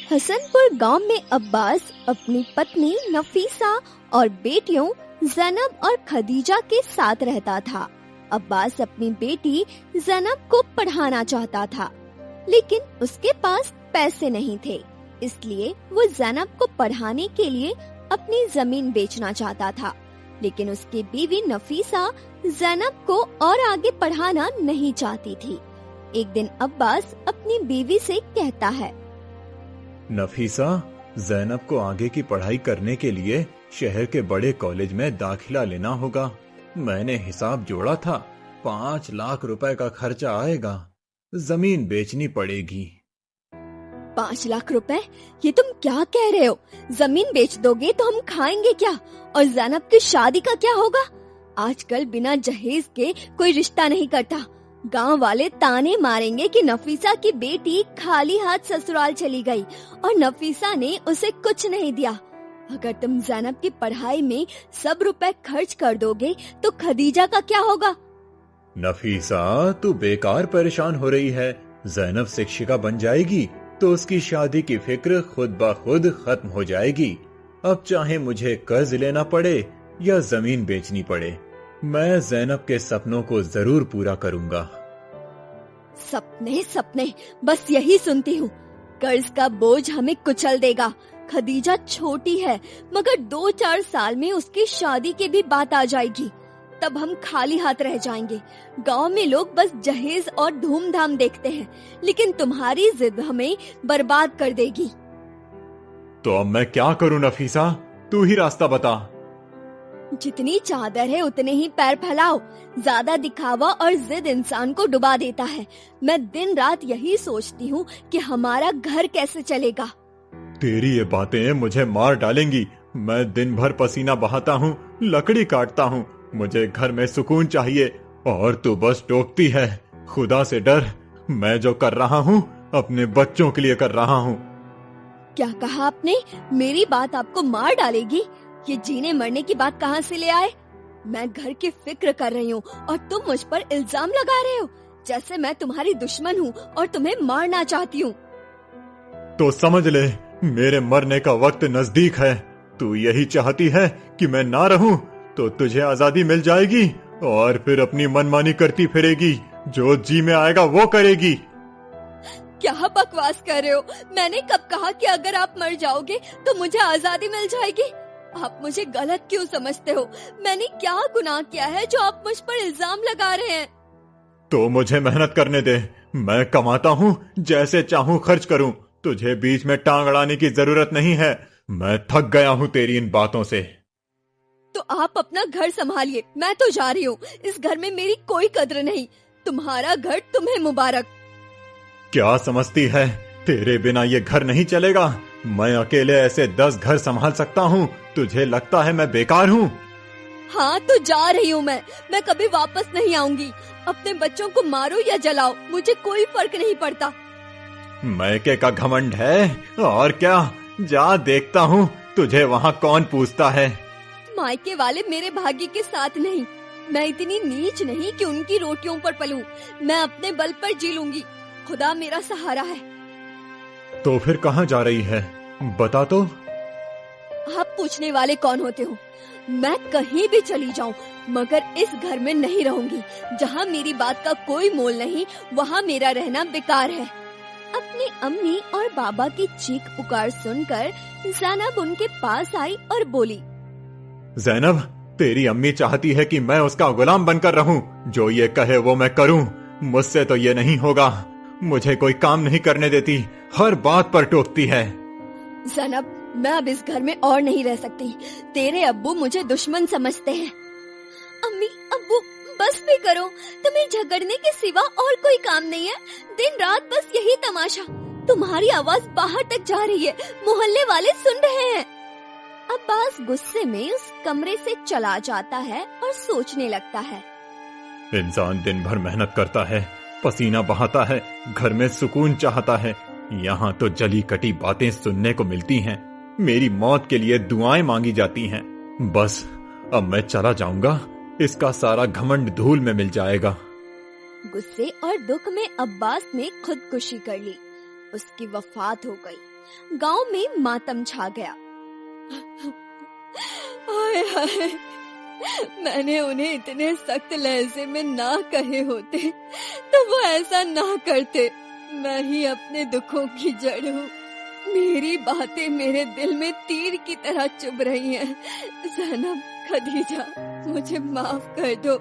हसनपुर गांव में अब्बास अपनी पत्नी नफीसा और बेटियों ज़ैनब और खदीजा के साथ रहता था। अब्बास अपनी बेटी ज़ैनब को पढ़ाना चाहता था, लेकिन उसके पास पैसे नहीं थे, इसलिए वो ज़ैनब को पढ़ाने के लिए अपनी जमीन बेचना चाहता था। लेकिन उसकी बीवी नफीसा ज़ैनब को और आगे पढ़ाना नहीं चाहती थी। एक दिन अब्बास अपनी बीवी से कहता है, नफीसा, ज़ैनब को आगे की पढ़ाई करने के लिए शहर के बड़े कॉलेज में दाखिला लेना होगा। मैंने हिसाब जोड़ा था, 5 लाख रुपए का खर्चा आएगा। जमीन बेचनी पड़ेगी। 5 लाख रुपए? ये तुम क्या कह रहे हो? जमीन बेच दोगे तो हम खाएंगे क्या? और ज़ैनब की शादी का क्या होगा? आजकल बिना जहेज के कोई रिश्ता नहीं करता। गांव वाले ताने मारेंगे कि नफीसा की बेटी खाली हाथ ससुराल चली गई और नफीसा ने उसे कुछ नहीं दिया। अगर तुम ज़ैनब की पढ़ाई में सब रुपए खर्च कर दोगे तो खदीजा का क्या होगा? नफीसा, तू बेकार परेशान हो रही है। ज़ैनब शिक्षिका बन जाएगी तो उसकी शादी की फिक्र खुद ब खुद खत्म हो जाएगी। अब चाहे मुझे कर्ज लेना पड़े या जमीन बेचनी पड़े, मैं ज़ैनब के सपनों को जरूर पूरा करूंगा। सपने सपने, बस यही सुनती हूँ। कर्ज का बोझ हमें कुचल देगा। खदीजा छोटी है, मगर 2-4 साल में उसकी शादी की भी बात आ जाएगी। तब हम खाली हाथ रह जाएंगे। गांव में लोग बस जहेज और धूमधाम देखते हैं, लेकिन तुम्हारी जिद हमें बर्बाद कर देगी। तो अब मैं क्या करूं नफीसा? तू ही रास्ता बता। जितनी चादर है उतने ही पैर फैलाओ। ज्यादा दिखावा और जिद इंसान को डुबा देता है। मैं दिन रात यही सोचती हूँ कि हमारा घर कैसे चलेगा। तेरी ये बातें मुझे मार डालेंगी। मैं दिन भर पसीना बहाता हूँ, लकड़ी काटता हूँ। मुझे घर में सुकून चाहिए और तू बस टोकती है। खुदा से डर। मैं जो कर रहा हूँ अपने बच्चों के लिए कर रहा हूँ। क्या कहा आपने? मेरी बात आपको मार डालेगी? ये जीने मरने की बात कहाँ से ले आए? मैं घर की फिक्र कर रही हूँ और तुम मुझ पर इल्जाम लगा रहे हो, जैसे मैं तुम्हारी दुश्मन हूँ और तुम्हें मारना चाहती हूँ। तो समझ ले, मेरे मरने का वक्त नजदीक है। तू यही चाहती है कि मैं ना रहूं, तो तुझे आजादी मिल जाएगी और फिर अपनी मनमानी करती फिरेगी। जो जी में आएगा वो करेगी। क्या बकवास कर रहे हो? मैंने कब कहा कि अगर आप मर जाओगे तो मुझे आजादी मिल जाएगी? आप मुझे गलत क्यों समझते हो? मैंने क्या गुनाह किया है जो आप मुझ पर इल्जाम लगा रहे हैं? तो मुझे मेहनत करने दे। मैं कमाता हूँ, जैसे चाहूँ खर्च करूँ। तुझे बीच में टांग अड़ाने की जरूरत नहीं है। मैं थक गया हूँ तेरी इन बातों से। तो आप अपना घर संभालिए, मैं तो जा रही हूँ। इस घर में मेरी कोई कद्र नहीं। तुम्हारा घर तुम्हें मुबारक। क्या समझती है, तेरे बिना ये घर नहीं चलेगा? मैं अकेले ऐसे 10 घर संभाल सकता हूँ। तुझे लगता है मैं बेकार हूँ? हाँ, तो जा रही हूँ मैं कभी वापस नहीं आऊंगी। अपने बच्चों को मारो या जलाओ, मुझे कोई फर्क नहीं पड़ता। मैके का घमंड है और क्या? जा देखता हूँ तुझे वहाँ कौन पूछता है। मायके वाले मेरे भाग्य के साथ नहीं। मैं इतनी नीच नहीं कि उनकी रोटियों पर पलूं। मैं अपने बल पर जी लूंगी। खुदा मेरा सहारा है। तो फिर कहाँ जा रही है, बता तो। आप पूछने वाले कौन होते हो? मैं कहीं भी चली जाऊं, मगर इस घर में नहीं रहूंगी। जहाँ मेरी बात का कोई मोल नहीं, वहाँ मेरा रहना बेकार है। अपनी अम्मी और बाबा की चीख पुकार सुनकर ज़ैनब उनके पास आई और बोली, ज़ैनब, तेरी अम्मी चाहती है कि मैं उसका गुलाम बनकर रहूं। जो ये कहे वो मैं करूं। मुझसे तो ये नहीं होगा। मुझे कोई काम नहीं करने देती, हर बात पर टोकती है। ज़ैनब, मैं अब इस घर में और नहीं रह सकती। तेरे अब्बू मुझे दुश्मन समझते हैं। अम्मी, अब्बू, बस भी करो। तुम्हें झगड़ने के सिवा और कोई काम नहीं है। दिन रात बस यही तमाशा। तुम्हारी आवाज बाहर तक जा रही है, मोहल्ले वाले सुन रहे हैं। अब्बास गुस्से में उस कमरे से चला जाता है और सोचने लगता है। इंसान दिन भर मेहनत करता है, पसीना बहाता है, घर में सुकून चाहता है। यहाँ तो जली कटी बातें सुनने को मिलती हैं। मेरी मौत के लिए दुआएं मांगी जाती हैं। बस अब मैं चला जाऊंगा, इसका सारा घमंड धूल में मिल जाएगा। गुस्से और दुख में अब्बास ने खुदकुशी कर ली। उसकी वफात हो गई। गांव में मातम छा गया। हाय हाय, मैंने उन्हें इतने सख्त लहजे में ना कहे होते तो वो ऐसा ना करते। मैं ही अपने दुखों की जड़ हूँ। मेरी बातें मेरे दिल में तीर की तरह चुभ रही हैं। ज़ैनब, खदीजा, मुझे माफ कर दो।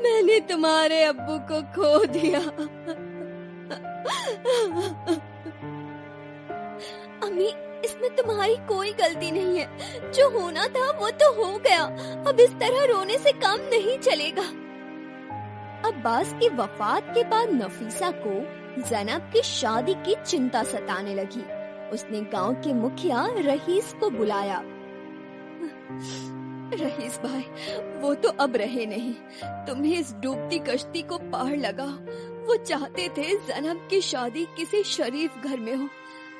मैंने तुम्हारे अब्बू को खो दिया। अम्मी, इसमें तुम्हारी कोई गलती नहीं है। जो होना था वो तो हो गया। अब इस तरह रोने से काम नहीं चलेगा। अब्बास की वफात के बाद नफीसा को ज़ैनब की शादी की चिंता सताने लगी। उसने गांव के मुखिया रहीस को बुलाया। रहीस भाई, वो तो अब रहे नहीं। तुम्हें इस डूबती कश्ती को पार लगाओ। वो चाहते थे ज़ैनब की शादी किसी शरीफ घर में हो।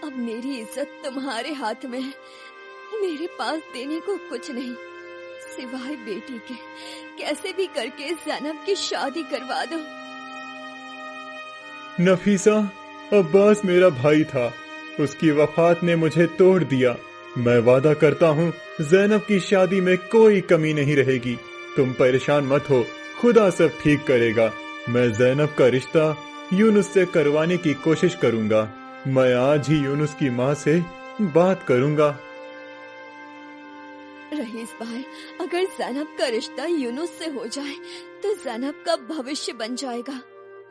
अब मेरी इज्जत तुम्हारे हाथ में है। मेरे पास देने को कुछ नहीं सिवाय बेटी के। कैसे भी करके ज़ैनब की शादी करवा दो। नफीसा, अब्बास मेरा भाई था। उसकी वफात ने मुझे तोड़ दिया। मैं वादा करता हूँ ज़ैनब की शादी में कोई कमी नहीं रहेगी। तुम परेशान मत हो, खुदा सब ठीक करेगा। मैं ज़ैनब का रिश्ता यूनुस से करवाने की कोशिश करूंगा। मैं आज ही यूनुस की माँ से बात करूंगा। रहीस भाई, अगर ज़ैनब का रिश्ता यूनुस से हो जाए तो ज़ैनब का भविष्य बन जाएगा।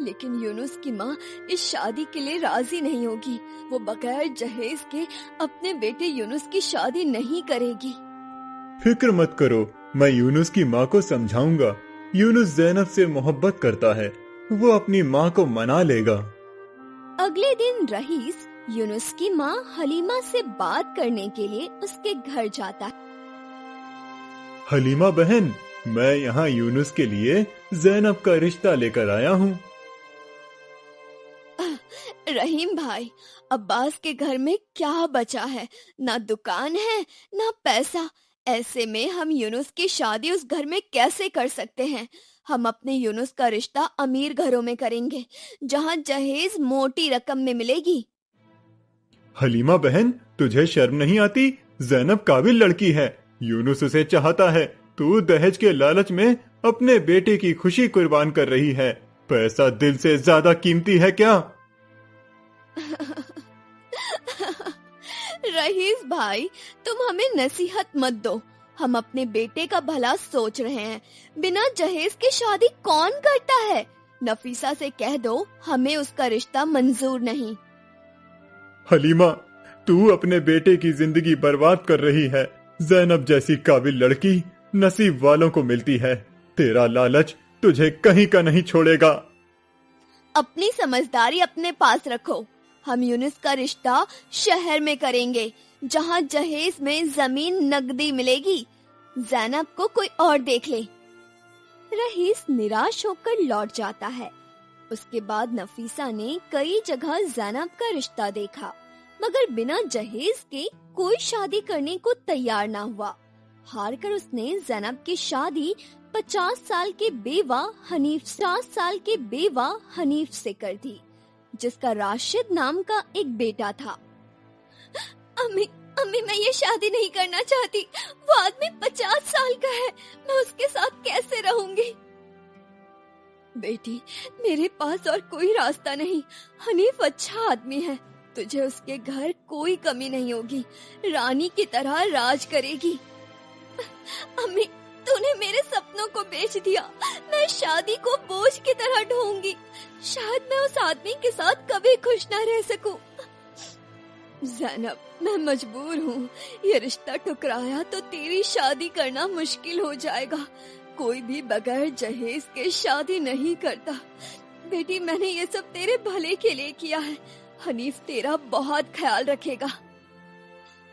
लेकिन यूनुस की माँ इस शादी के लिए राजी नहीं होगी। वो बगैर जहेज के अपने बेटे यूनुस की शादी नहीं करेगी। फिक्र मत करो, मैं यूनुस की माँ को समझाऊंगा। यूनुस ज़ैनब से मोहब्बत करता है, वो अपनी माँ को मना लेगा। अगले दिन रहीस यूनुस की माँ हलीमा से बात करने के लिए उसके घर जाता है। हलीमा बहन, मैं यहाँ यूनुस के लिए ज़ैनब का रिश्ता लेकर आया हूँ। रहीम भाई, अब्बास के घर में क्या बचा है? ना दुकान है ना पैसा। ऐसे में हम यूनुस की शादी उस घर में कैसे कर सकते हैं? हम अपने यूनुस का रिश्ता अमीर घरों में करेंगे, जहाँ जहेज मोटी रकम में मिलेगी। हलीमा बहन, तुझे शर्म नहीं आती? ज़ैनब काबिल लड़की है, यूनुस उसे चाहता है। तू दहेज के लालच में अपने बेटे की खुशी कुर्बान कर रही है। पैसा दिल से ज्यादा कीमती है क्या? रहीस भाई, तुम हमें नसीहत मत दो। हम अपने बेटे का भला सोच रहे हैं। बिना जहेज की शादी कौन करता है? नफीसा से कह दो हमें उसका रिश्ता मंजूर नहीं। हलीमा, तू अपने बेटे की जिंदगी बर्बाद कर रही है। ज़ैनब जैसी काबिल लड़की नसीब वालों को मिलती है। तेरा लालच तुझे कहीं का नहीं छोड़ेगा। अपनी समझदारी अपने पास रखो। हम यूनुस का रिश्ता शहर में करेंगे, जहाँ जहेज में जमीन नगदी मिलेगी। ज़ैनब को कोई और देख ले। रहीस निराश होकर लौट जाता है। उसके बाद नफीसा ने कई जगह ज़ैनब का रिश्ता देखा, मगर बिना जहेज के कोई शादी करने को तैयार ना हुआ। हार कर उसने ज़ैनब की शादी 50 साल के बेवा हनीफ से कर दी, जिसका राशिद नाम का एक बेटा था। अम्मी, मैं ये शादी नहीं करना चाहती। वो आदमी 50 साल का है। मैं उसके साथ कैसे रहूंगी? बेटी, मेरे पास और कोई रास्ता नहीं। हनीफ अच्छा आदमी है। तुझे उसके घर कोई कमी नहीं होगी। रानी की तरह राज करेगी। अम्मी, तूने मेरे सपनों को बेच दिया। मैं शादी को बोझ की तरह ढूंढूंगी। शायद मैं उस आदमी के साथ कभी खुश ना रह सकूं। ज़ैनब, मैं मजबूर हूँ। ये रिश्ता ठुकराया तो तेरी शादी करना मुश्किल हो जाएगा। कोई भी बगैर जहेज के शादी नहीं करता। बेटी, मैंने ये सब तेरे भले के लिए किया है। हनीफ तेरा बहुत ख्याल रखेगा।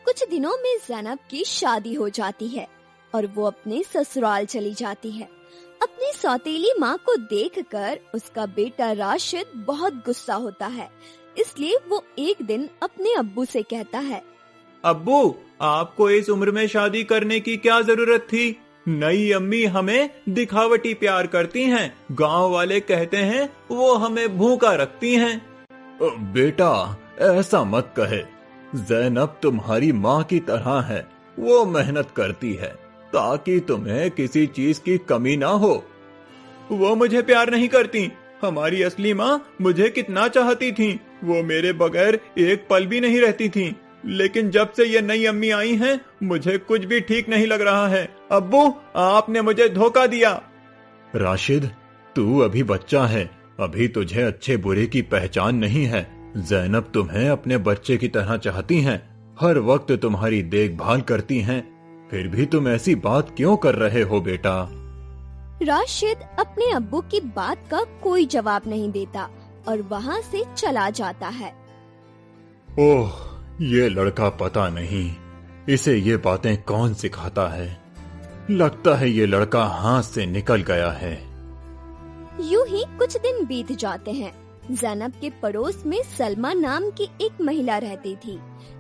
कुछ दिनों में ज़ैनब की शादी हो जाती है और वो अपने ससुराल चली जाती है। अपनी सौतेली माँ को देखकर उसका बेटा राशिद बहुत गुस्सा होता है। इसलिए वो एक दिन अपने अब्बू से कहता है, अब्बू, आपको इस उम्र में शादी करने की क्या जरूरत थी? नई अम्मी हमें दिखावटी प्यार करती हैं। गांव वाले कहते हैं वो हमें भूखा रखती हैं। बेटा, ऐसा मत कहे। ज़ैनब तुम्हारी माँ की तरह है। वो मेहनत करती है ताकि तुम्हें किसी चीज की कमी ना हो। वो मुझे प्यार नहीं करती। हमारी असली माँ मुझे कितना चाहती थी। वो मेरे बगैर एक पल भी नहीं रहती थी। लेकिन जब से ये नई अम्मी आई हैं, मुझे कुछ भी ठीक नहीं लग रहा है। अब्बू, आपने मुझे धोखा दिया। राशिद, तू अभी बच्चा है। अभी तुझे अच्छे बुरे की पहचान नहीं है। ज़ैनब तुम्हें अपने बच्चे की तरह चाहती हैं, हर वक्त तुम्हारी देखभाल करती हैं। फिर भी तुम ऐसी बात क्यों कर रहे हो बेटा? राशिद अपने अब्बू की बात का कोई जवाब नहीं देता और वहाँ से चला जाता है। ओह, ये लड़का पता नहीं इसे ये बातें कौन सिखाता है। लगता है ये लड़का हाथ से निकल गया है। यूं ही कुछ दिन बीत जाते हैं। ज़ैनब के पड़ोस में सलमा नाम की एक महिला रहती थी।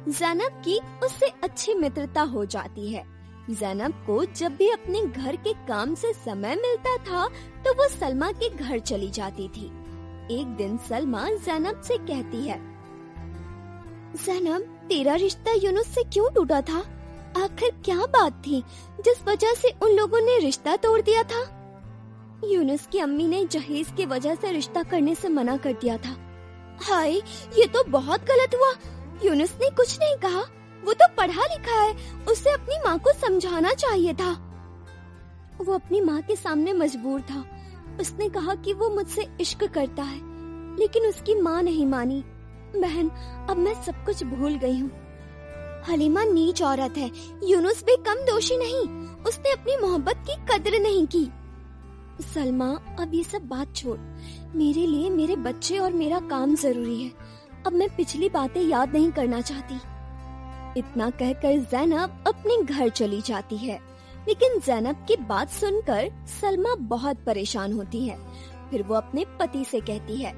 ज़ैनब की उससे अच्छी मित्रता हो जाती है। ज़ैनब को जब भी अपने घर के काम से समय मिलता था तो वो सलमा के घर चली जाती थी। एक दिन सलमा ज़ैनब से कहती है, ज़ैनब, तेरा रिश्ता यूनुस से क्यों टूटा था? आखिर क्या बात थी जिस वजह से उन लोगों ने रिश्ता तोड़ दिया था? यूनुस की अम्मी ने जहेज की वजह से रिश्ता करने से मना कर दिया था। हाय, ये तो बहुत गलत हुआ। यूनुस ने कुछ नहीं कहा। वो तो पढ़ा लिखा है, उसे अपनी माँ को समझाना चाहिए था। वो अपनी माँ के सामने मजबूर था। उसने कहा कि वो मुझसे इश्क करता है, लेकिन उसकी माँ नहीं मानी। बहन, अब मैं सब कुछ भूल गई हूँ। हलीमा नीच औरत है, यूनुस भी कम दोषी नहीं। उसने अपनी मोहब्बत की कद्र नहीं की। सलमा, अब ये सब बात छोड़। मेरे लिए मेरे बच्चे और मेरा काम जरूरी है। अब मैं पिछली बातें याद नहीं करना चाहती। इतना कहकर ज़ैनब अपने घर चली जाती है। लेकिन ज़ैनब की बात सुनकर सलमा बहुत परेशान होती है। फिर वो अपने पति से कहती है,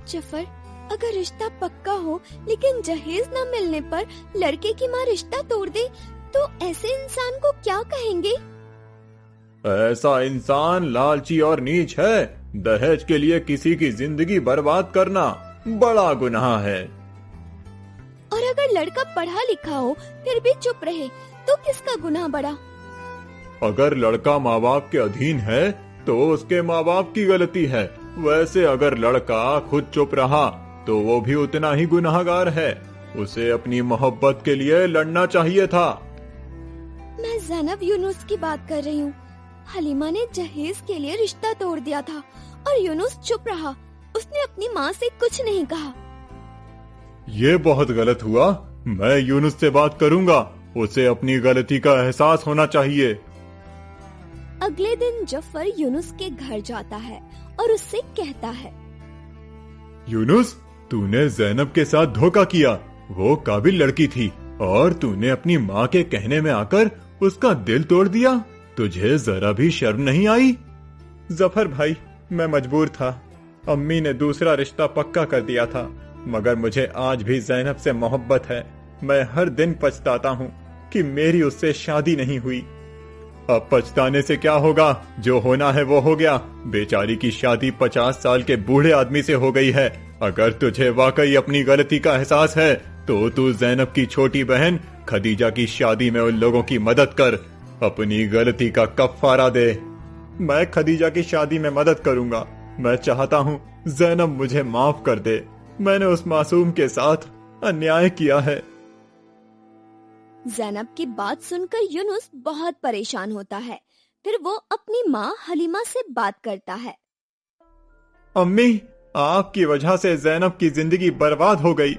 जफर, अगर रिश्ता पक्का हो लेकिन जहेज न मिलने पर लड़के की माँ रिश्ता तोड़ दे तो ऐसे इंसान को क्या कहेंगे? ऐसा इंसान लालची और नीच है। दहेज के लिए किसी की जिंदगी बर्बाद करना बड़ा गुनाह है। और अगर लड़का पढ़ा लिखा हो फिर भी चुप रहे तो किसका गुनाह बड़ा? अगर लड़का माँ बाप के अधीन है तो उसके माँ बाप की गलती है। वैसे अगर लड़का खुद चुप रहा तो वो भी उतना ही गुनाहगार है। उसे अपनी मोहब्बत के लिए लड़ना चाहिए था। मैं ज़ैनब यूनुस की बात कर रही हूँ। हलीमा ने जहेज के लिए रिश्ता तोड़ दिया था और यूनुस चुप रहा। उसने अपनी माँ से कुछ नहीं कहा। ये बहुत गलत हुआ। मैं यूनुस से बात करूंगा। उसे अपनी गलती का एहसास होना चाहिए। अगले दिन जफर यूनुस के घर जाता है और उससे कहता है, यूनुस, तूने ज़ैनब के साथ धोखा किया। वो काबिल लड़की थी और तूने अपनी माँ के कहने में आकर उसका दिल तोड़ दिया। तुझे जरा भी शर्म नहीं आई? जफर भाई, मैं मजबूर था। अम्मी ने दूसरा रिश्ता पक्का कर दिया था, मगर मुझे आज भी ज़ैनब से मोहब्बत है। मैं हर दिन पछताता हूँ कि मेरी उससे शादी नहीं हुई। अब पछताने से क्या होगा? जो होना है वो हो गया। बेचारी की शादी 50 साल के बूढ़े आदमी से हो गई है। अगर तुझे वाकई अपनी गलती का एहसास है तो तू ज़ैनब की छोटी बहन खदीजा की शादी में उन लोगों की मदद कर। अपनी गलती का कफ़ारा दे। मैं खदीजा की शादी में मदद करूंगा। मैं चाहता हूँ ज़ैनब मुझे माफ कर दे। मैंने उस मासूम के साथ अन्याय किया है। ज़ैनब की बात सुनकर यूनुस बहुत परेशान होता है। फिर वो अपनी माँ हलीमा से बात करता है। अम्मी, आपकी वजह से ज़ैनब की जिंदगी बर्बाद हो गई।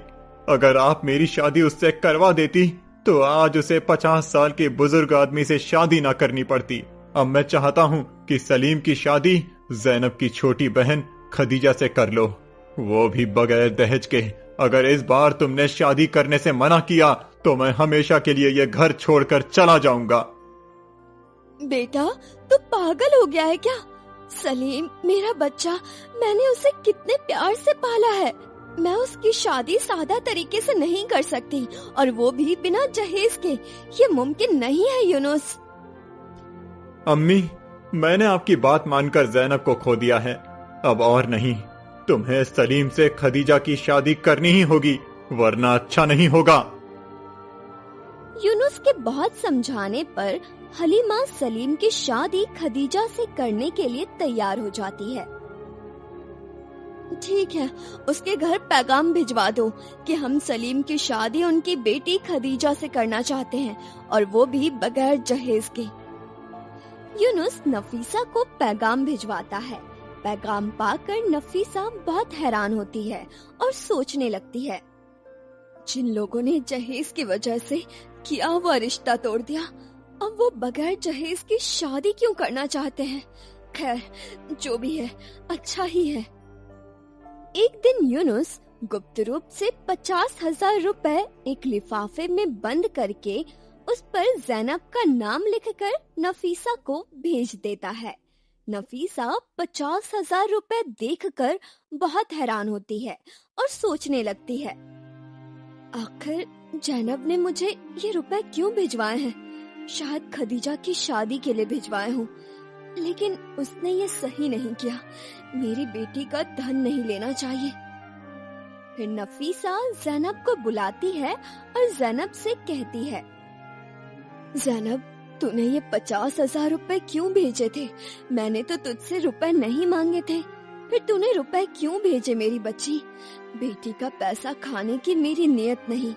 अगर आप मेरी शादी उससे करवा देती तो आज उसे 50 साल के बुजुर्ग आदमी से शादी ना करनी पड़ती। अब मैं चाहता हूँ कि सलीम की शादी ज़ैनब की छोटी बहन खदीजा से कर लो, वो भी बगैर दहेज के। अगर इस बार तुमने शादी करने से मना किया तो मैं हमेशा के लिए ये घर छोड़कर चला जाऊंगा। बेटा, तू पागल हो गया है क्या? सलीम मेरा बच्चा, मैंने उसे कितने प्यार से पाला है। मैं उसकी शादी सादा तरीके से नहीं कर सकती, और वो भी बिना जहेज के। ये मुमकिन नहीं है यूनुस। अम्मी, मैंने आपकी बात मानकर ज़ैनब को खो दिया है। अब और नहीं। तुम्हें सलीम से खदीजा की शादी करनी ही होगी, वरना अच्छा नहीं होगा। यूनुस के बहुत समझाने पर हलीमा सलीम की शादी खदीजा से करने के लिए तैयार हो जाती है। ठीक है, उसके घर पैगाम भिजवा दो कि हम सलीम की शादी उनकी बेटी खदीजा से करना चाहते हैं, और वो भी बगैर जहेज के। यूनुस नफीसा को पैगाम भिजवाता है। पैगाम पाकर नफीसा बहुत हैरान होती है और सोचने लगती है, जिन लोगों ने जहेज की वजह से किया हुआ रिश्ता तोड़ दिया, अब वो बगैर जहेज की शादी क्यों करना चाहते हैं। खैर, जो भी है अच्छा ही है। एक दिन यूनुस गुप्त रूप से 50,000 रुपए एक लिफाफे में बंद करके उस पर ज़ैनब का नाम लिखकर नफीसा को भेज देता है। नफीसा 50,000 रुपए देखकर बहुत हैरान होती है और सोचने लगती है, आखिर ज़ैनब ने मुझे ये रुपए क्यों भिजवाए हैं। शायद खदीजा की शादी के लिए भिजवाए हों, लेकिन उसने ये सही नहीं किया। मेरी बेटी का धन नहीं लेना चाहिए। फिर नफीसा ज़ैनब को बुलाती है और ज़ैनब से कहती है, ज़ैनब, तूने ये 50,000 रुपए क्यों भेजे थे? मैंने तो तुझसे रुपए नहीं मांगे थे, फिर तूने रुपए क्यों भेजे मेरी बच्ची? बेटी का पैसा खाने की मेरी नियत नहीं।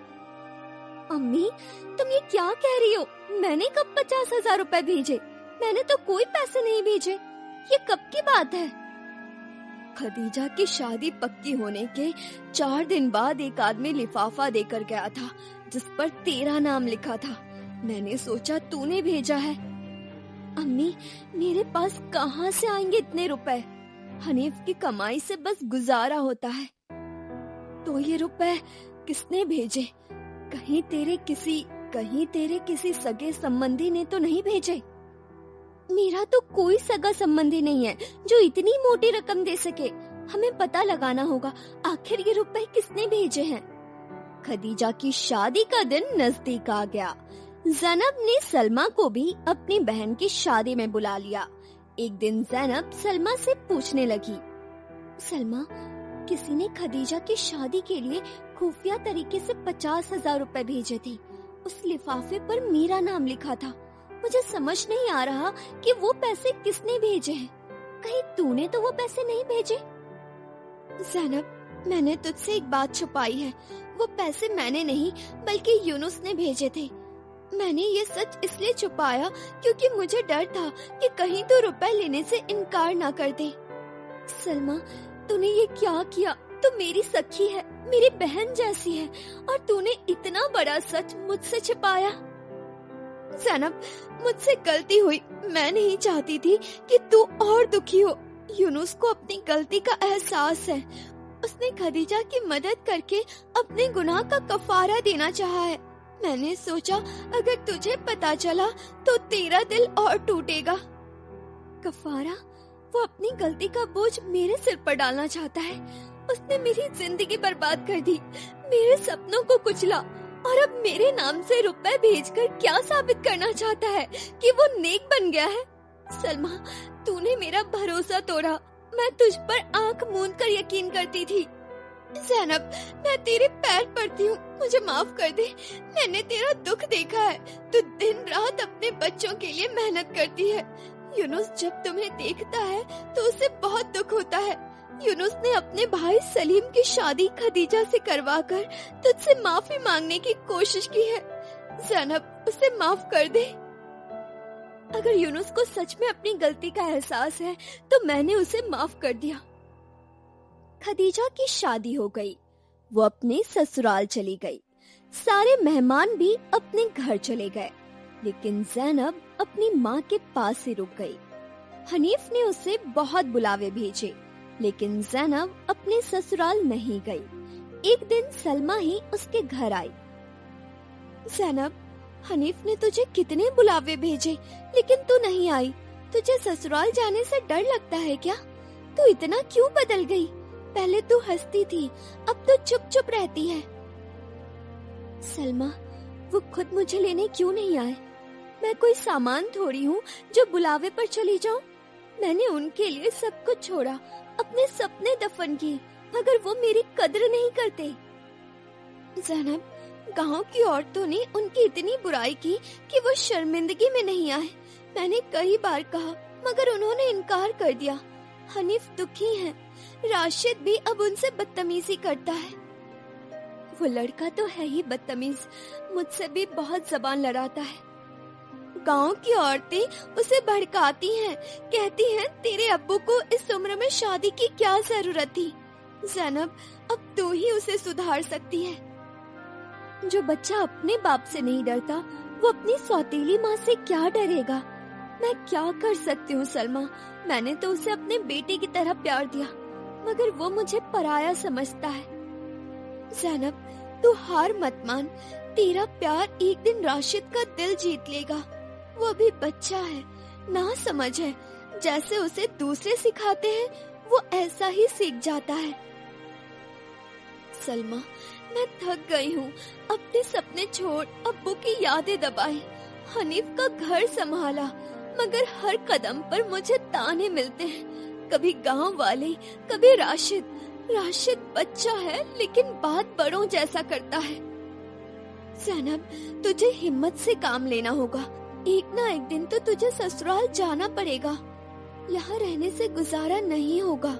अम्मी, तुम ये क्या कह रही हो? मैंने कब 50,000 रुपए भेजे? मैंने तो कोई पैसे नहीं भेजे। ये कब की बात है? खदीजा की शादी पक्की होने के 4 दिन बाद एक आदमी लिफाफा देकर गया था जिस पर तेरा नाम लिखा था। मैंने सोचा तूने भेजा है। अम्मी, मेरे पास कहाँ से आएंगे इतने रुपए? हनीफ की कमाई से बस गुजारा होता है। तो ये रुपए किसने भेजे? कहीं तेरे किसी सगे संबंधी ने तो नहीं भेजे? मेरा तो कोई सगा संबंधी नहीं है जो इतनी मोटी रकम दे सके। हमें पता लगाना होगा आखिर ये रुपए किसने भेजे हैं। खदीजा की शादी का दिन नजदीक आ गया। ज़ैनब ने सलमा को भी अपनी बहन की शादी में बुला लिया। एक दिन ज़ैनब सलमा से पूछने लगी, सलमा, किसी ने खदीजा की शादी के लिए खुफिया तरीके से 50,000 रुपए भेजे थे। उस लिफाफे पर मेरा नाम लिखा था। मुझे समझ नहीं आ रहा कि वो पैसे किसने भेजे हैं। कहीं तूने तो वो पैसे नहीं भेजे? ज़ैनब, मैंने तुझसे एक बात छुपाई है। वो पैसे मैंने नहीं बल्कि यूनुस ने भेजे थे। मैंने ये सच इसलिए छुपाया क्योंकि मुझे डर था कि कहीं तो रुपए लेने से इनकार ना कर दे। सलमा, तूने ये क्या किया? तू मेरी सखी है, मेरी बहन जैसी है, और तूने इतना बड़ा सच मुझसे छिपाया। ज़ैनब, मुझसे गलती हुई। मैं नहीं चाहती थी कि तू और दुखी हो। यूनुस को अपनी गलती का एहसास है। उसने खदीजा की मदद करके अपने गुनाह का कफारा देना चाहा है। मैंने सोचा अगर तुझे पता चला तो तेरा दिल और टूटेगा। कफारा? वो अपनी गलती का बोझ मेरे सिर पर डालना चाहता है। उसने मेरी जिंदगी बर्बाद कर दी, मेरे सपनों को कुचला, और अब मेरे नाम से रुपए भेजकर क्या साबित करना चाहता है कि वो नेक बन गया है। सलमा, तूने मेरा भरोसा तोड़ा। मैं तुझ पर आंख मूंद कर यकीन करती थी। ज़ैनब, मैं तेरे पैर पड़ती हूँ, मुझे माफ कर दे। मैंने तेरा दुख देखा है। तू दिन रात अपने बच्चों के लिए मेहनत करती है। यूनुस जब तुम्हें देखता है तो उसे बहुत दुख होता है। यूनुस ने अपने भाई सलीम की शादी खदीजा से करवाकर तुझसे माफी मांगने की कोशिश की है। ज़ैनब, उसे माफ कर दे। अगर यूनुस को सच में अपनी गलती का एहसास है तो मैंने उसे माफ कर दिया। खदीजा की शादी हो गई। वो अपने ससुराल चली गई। सारे मेहमान भी अपने घर चले गए, लेकिन ज़ैनब अपनी माँ के पास ही रुक गई। हनीफ ने उसे बहुत बुलावे भेजे, लेकिन ज़ैनब अपने ससुराल नहीं गई। एक दिन सलमा ही उसके घर आई। ज़ैनब, हनीफ ने तुझे कितने बुलावे भेजे, लेकिन तू नहीं आई। तुझे ससुराल जाने से डर लगता है क्या? तू इतना क्यों बदल गई? पहले तू हंसती थी, अब तो चुप चुप रहती है। सलमा, वो खुद मुझे लेने क्यों नहीं आए? मैं कोई सामान थोड़ी हूँ जो बुलावे पर चली जाऊं। मैंने उनके लिए सब कुछ छोड़ा, अपने सपने दफन किए, मगर वो मेरी कद्र नहीं करते। ज़ैनब, गांव की औरतों ने उनकी इतनी बुराई की कि वो शर्मिंदगी में नहीं आए। मैंने कई बार कहा, मगर उन्होंने इनकार कर दिया। हनीफ दुखी है, राशिद भी अब उनसे बदतमीजी करता है। वो लड़का तो है ही बदतमीज, मुझसे भी बहुत जबान लड़ाता है। गांव की औरतें उसे भड़काती हैं, कहती हैं तेरे अब्बू को इस उम्र में शादी की क्या जरूरत थी। ज़ैनब, अब तू ही उसे सुधार सकती है। जो बच्चा अपने बाप से नहीं डरता, वो अपनी सौतेली माँ से क्या डरेगा। मैं क्या कर सकती हूँ सलमा, मैंने तो उसे अपने बेटे की तरह प्यार दिया, मगर वो मुझे पराया समझता है। ज़ैनब, तू हार मत मान, तेरा प्यार एक दिन राशिद का दिल जीत लेगा। वो अभी बच्चा है, ना समझ है, जैसे उसे दूसरे सिखाते हैं वो ऐसा ही सीख जाता है। सलमा, मैं थक गई हूँ, अपने सपने छोड़ अब्बू की यादें दबाई, हनीफ का घर संभाला, मगर हर कदम पर मुझे ताने मिलते हैं। कभी गांव वाले, कभी राशिद बच्चा है लेकिन बात बड़ों जैसा करता है। ज़ैनब, तुझे हिम्मत से काम लेना होगा, एक ना एक दिन तो तुझे ससुराल जाना पड़ेगा, यहाँ रहने से गुजारा नहीं होगा।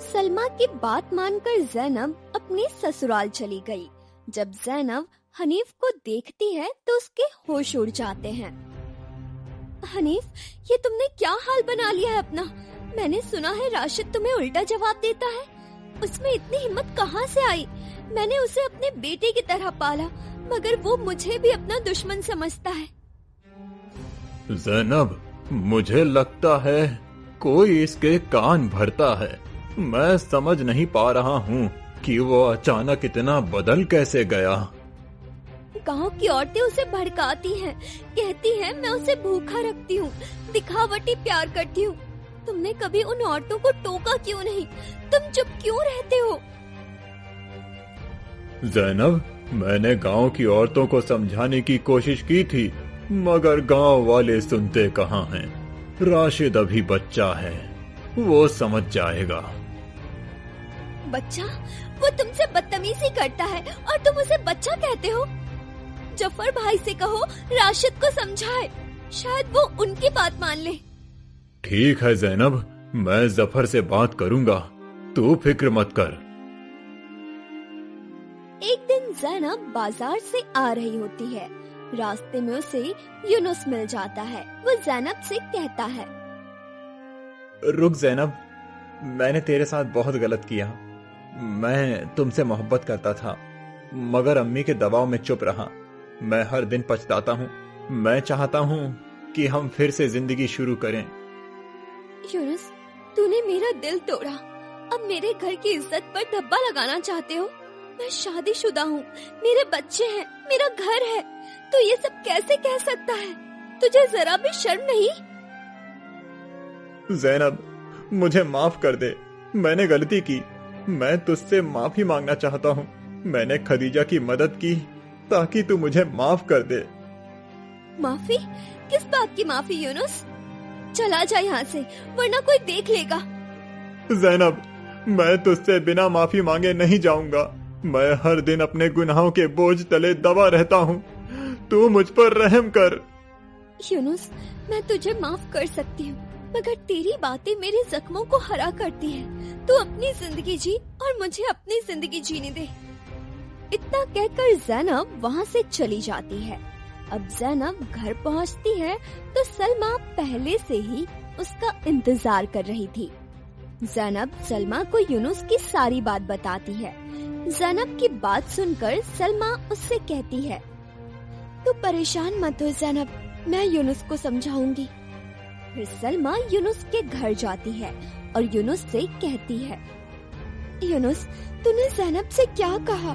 सलमा की बात मानकर ज़ैनब अपने ससुराल चली गई। जब ज़ैनब हनीफ को देखती है तो उसके होश उड़ जाते हैं। हनीफ, ये तुमने क्या हाल बना लिया है अपना? मैंने सुना है राशिद तुम्हें उल्टा जवाब देता है, उसमें इतनी हिम्मत कहाँ से आई? मैंने उसे अपने बेटे की तरह पाला, मगर वो मुझे भी अपना दुश्मन समझता है। ज़ैनब, मुझे लगता है कोई इसके कान भरता है। मैं समझ नहीं पा रहा हूँ कि वो अचानक इतना बदल कैसे गया। गांव की औरतें उसे भड़काती हैं, कहती हैं मैं उसे भूखा रखती हूँ, दिखावटी प्यार करती हूँ। तुमने कभी उन औरतों को टोका क्यों नहीं? तुम चुप क्यों रहते हो? ज़ैनब, मैंने गांव की औरतों को समझाने की कोशिश की थी, मगर गांव वाले सुनते कहाँ हैं। राशिद अभी बच्चा है, वो समझ जाएगा। बच्चा? वो तुमसे बदतमीजी करता है और तुम उसे बच्चा कहते हो? जफर भाई से कहो राशिद को समझाए, शायद वो उनकी बात मान ले। ठीक है ज़ैनब, मैं जफर से बात करूंगा, तू फिक्र मत कर। एक दिन ज़ैनब बाजार से आ रही होती है। रास्ते में उसे यूनुस मिल जाता है। वो ज़ैनब से कहता है, रुक ज़ैनब, मैंने तेरे साथ बहुत गलत किया। मैं तुमसे मोहब्बत करता था, मगर अम्मी के दबाव में चुप रहा। मैं हर दिन पछताता हूँ। मैं चाहता हूँ कि हम फिर से जिंदगी शुरू करें। यूनुस, तूने मेरा दिल तोड़ा, अब मेरे घर की इज्जत पर धब्बा लगाना चाहते हो? मैं शादीशुदा हूँ, मेरे बच्चे हैं, मेरा घर है, तो ये सब कैसे कह सकता है? तुझे जरा भी शर्म नहीं? ज़ैनब, मुझे माफ कर दे, मैंने गलती की। मैं तुझसे माफी मांगना चाहता हूँ। मैंने खदीजा की मदद की ताकि तू मुझे माफ कर दे। माफी? किस बात की माफी यूनुस? चला जा यहाँ से, वरना कोई देख लेगा। ज़ैनब, मैं तुझसे बिना माफी मांगे नहीं जाऊंगा। मैं हर दिन अपने गुनाहों के बोझ तले दबा रहता हूँ। तू मुझ पर रहम कर। यूनुस, मैं तुझे माफ कर सकती हूँ, मगर तेरी बातें मेरे जख्मों को हरा करती हैं। तू अपनी जिंदगी जी और मुझे अपनी जिंदगी जीने दे। इतना कहकर ज़ैनब वहाँ से चली जाती है। अब ज़ैनब घर पहुँचती है तो सलमा पहले से ही उसका इंतजार कर रही थी। ज़ैनब सलमा को यूनुस की सारी बात बताती है। ज़ैनब की बात सुनकर सलमा उससे कहती है, तू परेशान मत हो ज़ैनब, मैं यूनुस को समझाऊंगी। फिर सलमा यूनुस के घर जाती है और यूनुस से कहती है, यूनुस, तूने ज़ैनब से क्या कहा?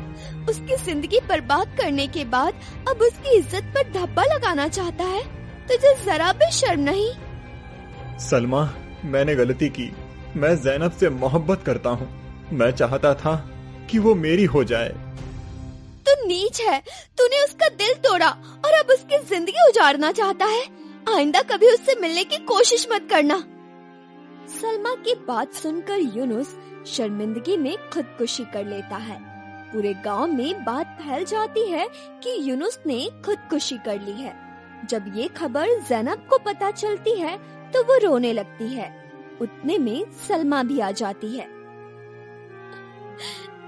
उसकी जिंदगी बर्बाद करने के बाद अब उसकी इज्जत पर धब्बा लगाना चाहता है? तुझे जरा भी शर्म नहीं? सलमा, मैंने गलती की। मैं ज़ैनब से मोहब्बत करता हूँ। मैं चाहता था कि वो मेरी हो जाए। तू नीच है, तूने उसका दिल तोड़ा और अब उसकी जिंदगी उजाड़ना चाहता है। आइंदा कभी उससे मिलने की कोशिश मत करना। सलमा की बात सुनकर यूनुस शर्मिंदगी में खुदकुशी कर लेता है। पूरे गांव में बात फैल जाती है कि यूनुस ने खुदकुशी कर ली है। जब ये खबर ज़ैनब को पता चलती है तो वो रोने लगती है। उतने में सलमा भी आ जाती है।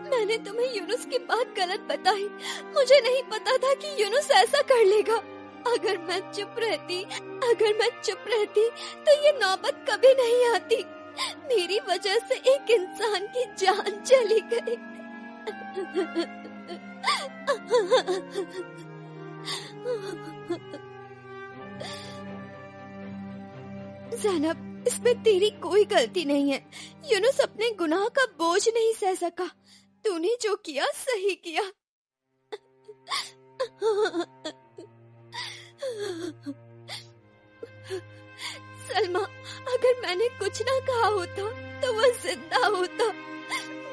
मैंने तुम्हें यूनुस की बात गलत बताई। मुझे नहीं पता था कि यूनुस ऐसा कर लेगा। अगर मैं चुप रहती तो ये नौबत कभी नहीं आती। मेरी वजह से एक इंसान की जान चली गई। ज़ैनब, इसमें तेरी कोई गलती नहीं है। यूनुस अपने गुनाह का बोझ नहीं सह सका। तूने जो किया सही किया। सलमा, अगर मैंने कुछ ना कहा होता तो वो जिंदा होता।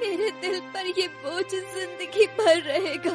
मेरे दिल पर ये बोझ जिंदगी भर रहेगा।